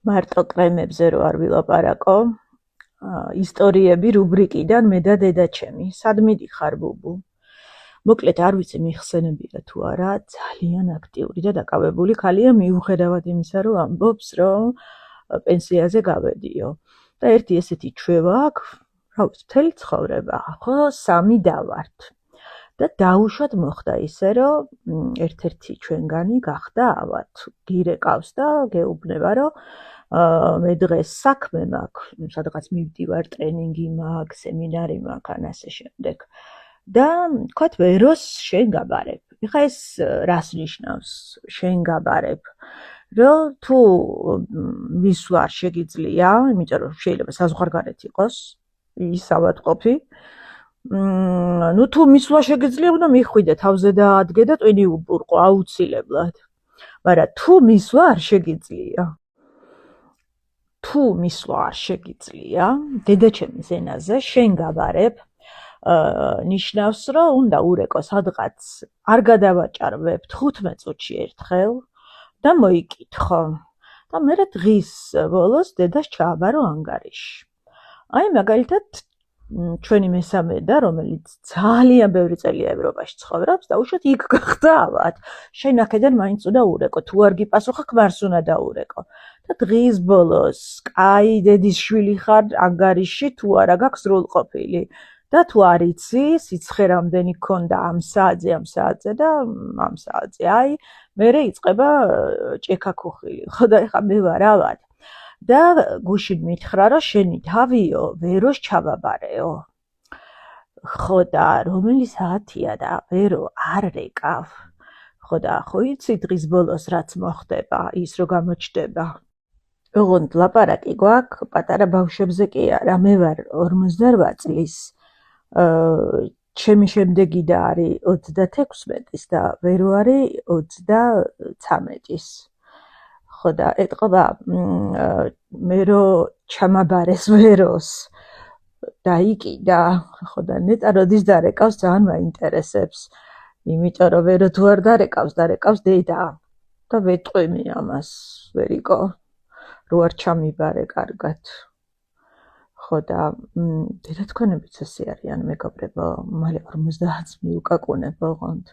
მარტო კრემებზე რო არ ვილაპარაკო, ისტორიები რუბრიკიდან მე და დედაჩემი. სად მიდიხარ ბუბუ? მოკლედ არ ვიცი მიხსენებია თუ არა, ძალიან აქტიური და დაკავებული ქალია მიუხედავად იმისა, რომ ამბობს, რომ პენსიაზე გავედიო. და ერთი ესეთი ჩვევა აქვს, რა ვიცი, მთელი ცხოვრება, ხო, 3 დავართ. და დაუშვათ მოხდა ისე, რომ ერთ-ერთი ჩვენგანი გახდა ავად. გირეკავს და გეუბნება, რომ მე დღეს საქმე მაქვს, სადღაც მივდივარ, ტრენინგი მაქვს, სემინარი მაქვს, ან ასე შემდეგ. და ვთქვათ, ვეროს შენ გაბარებ. ეხლა ეს რას ნიშნავს? შენ გაბარებ. რომ თუ მისვლა არ შეგიძლია, იმიტომ რომ შეიძლება საზღვარგარეთ იყოს ის ავადმყოფი, ну თუ მისვლა შეგიძლია, უნდა მიხვიდე თავზე დაადგე და ტვინი უბურყო აუცილებლად. მაგრამ თუ მისვლა არ შეგიძლია, დედაჩემის ენაზე შენ გაბარებ, ნიშნავს, რომ უნდა ურეკო სადღაც არ გადავაჭარბებ 15 წუთში ერთხელ და მოიკითხო. და მერე დღის ბოლოს დედას ჩააბარო ანგარიში. აი მაგალითად ჩვენი მესამე და რომელიც ძალიან ბევრი წელია ევროპაში ცხოვრობს და უშოთ იქ გახდა ავად. შენ აქედან მაინც უნდა ურეკო, თუ არ გიპასუხა ქმარს უნდა დაურეკო. და დღის ბოლოს კაი დედის შვილი ხარ ანგარიში თუ არა გაქვს სრულყოფილი. და თუ არ იცი, სიცხე რამდენი გქონდა ამ საათზე და ამ საათზე, აი, მერე იწყება ჭექა-ქუხილი. ხო და ეხა მე ვარ ავად. და გუშინ მითხრა, რომ შენი თავიო, ვეროს ჩავაბარეო. ხო და რომელი საათია და ვერო არ რეკავ. ხო და ხო იცი დღის ბოლოს რაც მოხდება, ის რო გამოჩნდება. ოღონდ ლაპარაკი გვაქვს პატარა ბავშვებზე კი არა, მე ვარ 48 წლის. ჩემი შემდეგი და არის 36-ის და ვერო არის 33-ის. ხო და ეტყობა მე რო ჩამაბარეს ვეროს დაიკიდა, ხო და ნეტა როდის დარეკავს ძალიან მაინტერესებს. იმიტომ რომ ვერო თუ არ დარეკავს დედა. და ვეტყვი ამას, ვერიკო, რო არ ჩამიბარე კარგად. ხო და დედა თქვენებიც ასე არიან მეგობრებო, მალე 50-ს მიუკაკუნებ ოღონდ.